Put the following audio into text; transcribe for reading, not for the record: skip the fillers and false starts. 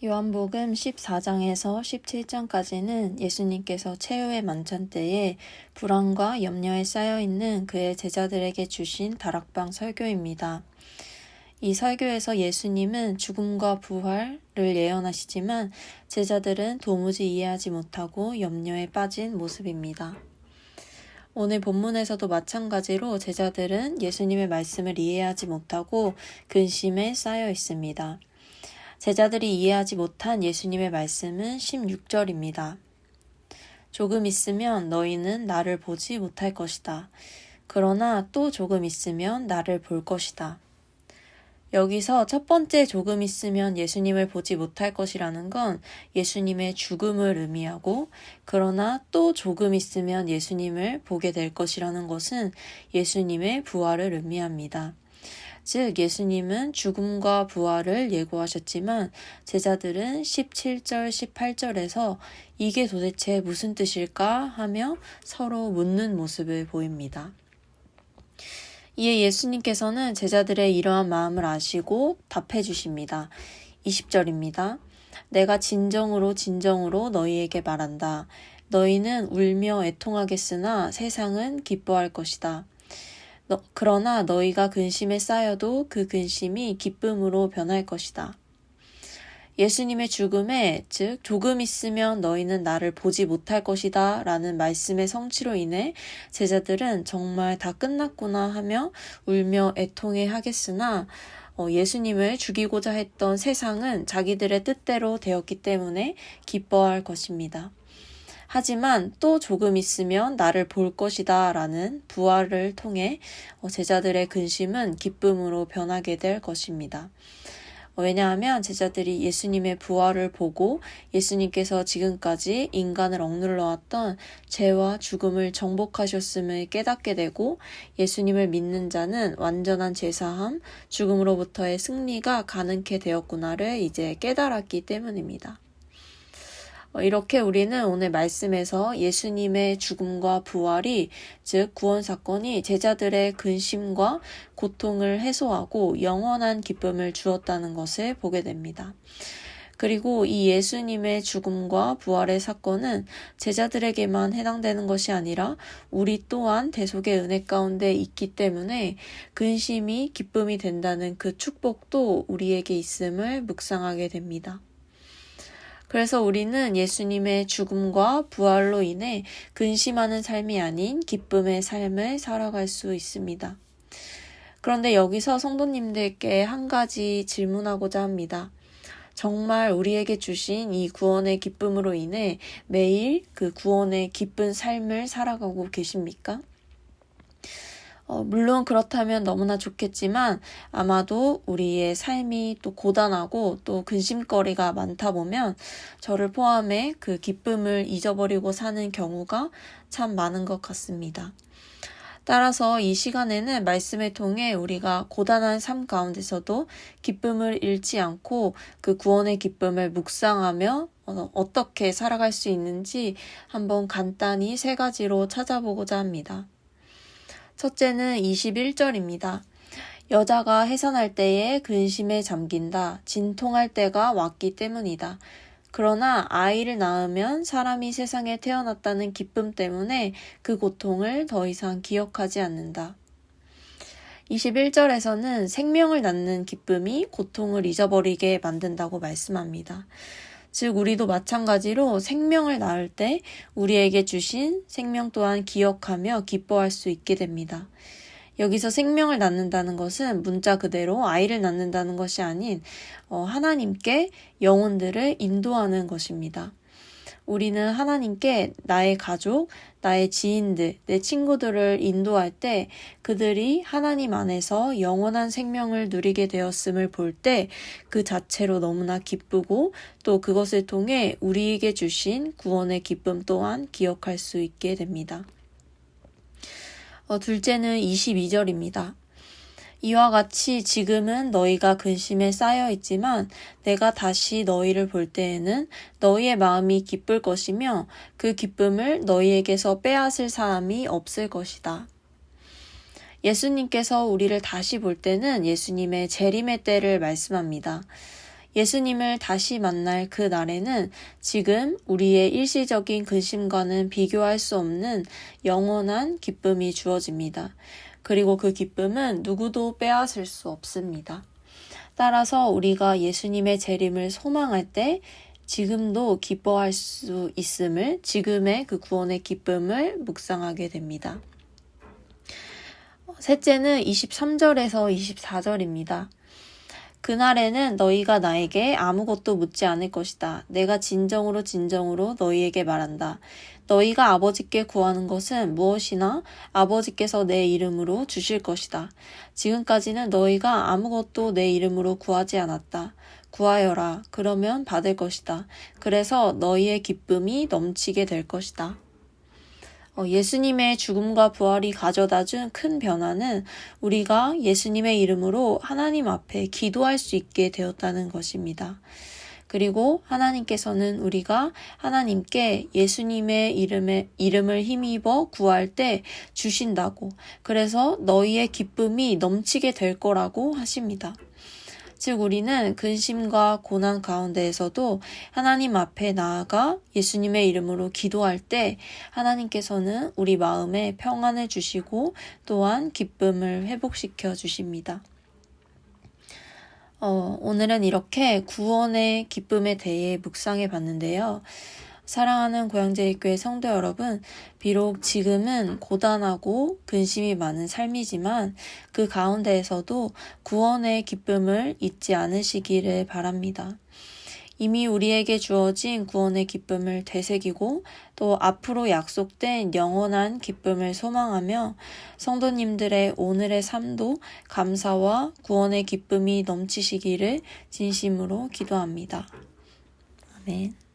요한복음 14장에서 17장까지는 예수님께서 최후의 만찬 때에 불안과 염려에 쌓여있는 그의 제자들에게 주신 다락방 설교입니다. 이 설교에서 예수님은 죽음과 부활을 예언하시지만 제자들은 도무지 이해하지 못하고 염려에 빠진 모습입니다. 오늘 본문에서도 마찬가지로 제자들은 예수님의 말씀을 이해하지 못하고 근심에 쌓여 있습니다. 제자들이 이해하지 못한 예수님의 말씀은 16절입니다. 조금 있으면 너희는 나를 보지 못할 것이다. 그러나 또 조금 있으면 나를 볼 것이다. 여기서 첫 번째 조금 있으면 예수님을 보지 못할 것이라는 건 예수님의 죽음을 의미하고, 그러나 또 조금 있으면 예수님을 보게 될 것이라는 것은 예수님의 부활을 의미합니다. 즉 예수님은 죽음과 부활을 예고하셨지만 제자들은 17절, 18절에서 이게 도대체 무슨 뜻일까 하며 서로 묻는 모습을 보입니다. 이에 예수님께서는 제자들의 이러한 마음을 아시고 답해 주십니다. 20절입니다. 내가 진정으로 너희에게 말한다. 너희는 울며 애통하겠으나 세상은 기뻐할 것이다. 그러나 너희가 근심에 쌓여도 그 근심이 기쁨으로 변할 것이다. 예수님의 죽음에, 즉 조금 있으면 너희는 나를 보지 못할 것이다 라는 말씀의 성취로 인해 제자들은 정말 다 끝났구나 하며 울며 애통해 하겠으나 예수님을 죽이고자 했던 세상은 자기들의 뜻대로 되었기 때문에 기뻐할 것입니다. 하지만 또 조금 있으면 나를 볼 것이다 라는 부활을 통해 제자들의 근심은 기쁨으로 변하게 될 것입니다. 왜냐하면 제자들이 예수님의 부활을 보고 예수님께서 지금까지 인간을 억눌러 왔던 죄와 죽음을 정복하셨음을 깨닫게 되고 예수님을 믿는 자는 완전한 죄사함, 죽음으로부터의 승리가 가능케 되었구나를 이제 깨달았기 때문입니다. 이렇게 우리는 오늘 말씀에서 예수님의 죽음과 부활이, 즉 구원 사건이 제자들의 근심과 고통을 해소하고 영원한 기쁨을 주었다는 것을 보게 됩니다. 그리고 이 예수님의 죽음과 부활의 사건은 제자들에게만 해당되는 것이 아니라 우리 또한 대속의 은혜 가운데 있기 때문에 근심이 기쁨이 된다는 그 축복도 우리에게 있음을 묵상하게 됩니다. 그래서 우리는 예수님의 죽음과 부활로 인해 근심하는 삶이 아닌 기쁨의 삶을 살아갈 수 있습니다. 그런데 여기서 성도님들께 한 가지 질문하고자 합니다. 정말 우리에게 주신 이 구원의 기쁨으로 인해 매일 그 구원의 기쁜 삶을 살아가고 계십니까? 물론 그렇다면 너무나 좋겠지만 아마도 우리의 삶이 또 고단하고 또 근심거리가 많다 보면 저를 포함해 그 기쁨을 잊어버리고 사는 경우가 참 많은 것 같습니다. 따라서 이 시간에는 말씀을 통해 우리가 고단한 삶 가운데서도 기쁨을 잃지 않고 그 구원의 기쁨을 묵상하며 어떻게 살아갈 수 있는지 한번 간단히 3가지로 찾아보고자 합니다. 첫째는 21절입니다. 여자가 해산할 때에 근심에 잠긴다. 진통할 때가 왔기 때문이다. 그러나 아이를 낳으면 사람이 세상에 태어났다는 기쁨 때문에 그 고통을 더 이상 기억하지 않는다. 21절에서는 생명을 낳는 기쁨이 고통을 잊어버리게 만든다고 말씀합니다. 즉 우리도 마찬가지로 생명을 낳을 때 우리에게 주신 생명 또한 기억하며 기뻐할 수 있게 됩니다. 여기서 생명을 낳는다는 것은 문자 그대로 아이를 낳는다는 것이 아닌 하나님께 영혼들을 인도하는 것입니다. 우리는 하나님께 나의 가족, 나의 지인들, 내 친구들을 인도할 때 그들이 하나님 안에서 영원한 생명을 누리게 되었음을 볼 때 그 자체로 너무나 기쁘고 또 그것을 통해 우리에게 주신 구원의 기쁨 또한 기억할 수 있게 됩니다. 둘째는 22절입니다. 이와 같이 지금은 너희가 근심에 쌓여 있지만 내가 다시 너희를 볼 때에는 너희의 마음이 기쁠 것이며 그 기쁨을 너희에게서 빼앗을 사람이 없을 것이다. 예수님께서 우리를 다시 볼 때는 예수님의 재림의 때를 말씀합니다. 예수님을 다시 만날 그 날에는 지금 우리의 일시적인 근심과는 비교할 수 없는 영원한 기쁨이 주어집니다. 그리고 그 기쁨은 누구도 빼앗을 수 없습니다. 따라서 우리가 예수님의 재림을 소망할 때 지금도 기뻐할 수 있음을, 지금의 그 구원의 기쁨을 묵상하게 됩니다. 셋째는 23절에서 24절입니다. 그날에는 너희가 나에게 아무것도 묻지 않을 것이다. 내가 진정으로 너희에게 말한다. 너희가 아버지께 구하는 것은 무엇이나 아버지께서 내 이름으로 주실 것이다. 지금까지는 너희가 아무것도 내 이름으로 구하지 않았다. 구하여라. 그러면 받을 것이다. 그래서 너희의 기쁨이 넘치게 될 것이다. 예수님의 죽음과 부활이 가져다 준 큰 변화는 우리가 예수님의 이름으로 하나님 앞에 기도할 수 있게 되었다는 것입니다. 그리고 하나님께서는 우리가 하나님께 예수님의 이름을 힘입어 구할 때 주신다고, 그래서 너희의 기쁨이 넘치게 될 거라고 하십니다. 즉 우리는 근심과 고난 가운데에서도 하나님 앞에 나아가 예수님의 이름으로 기도할 때 하나님께서는 우리 마음에 평안을 주시고 또한 기쁨을 회복시켜 주십니다. 오늘은 이렇게 구원의 기쁨에 대해 묵상해 봤는데요. 사랑하는 고양제일교회 성도 여러분, 비록 지금은 고단하고 근심이 많은 삶이지만 그 가운데에서도 구원의 기쁨을 잊지 않으시기를 바랍니다. 이미 우리에게 주어진 구원의 기쁨을 되새기고 또 앞으로 약속된 영원한 기쁨을 소망하며 성도님들의 오늘의 삶도 감사와 구원의 기쁨이 넘치시기를 진심으로 기도합니다. 아멘.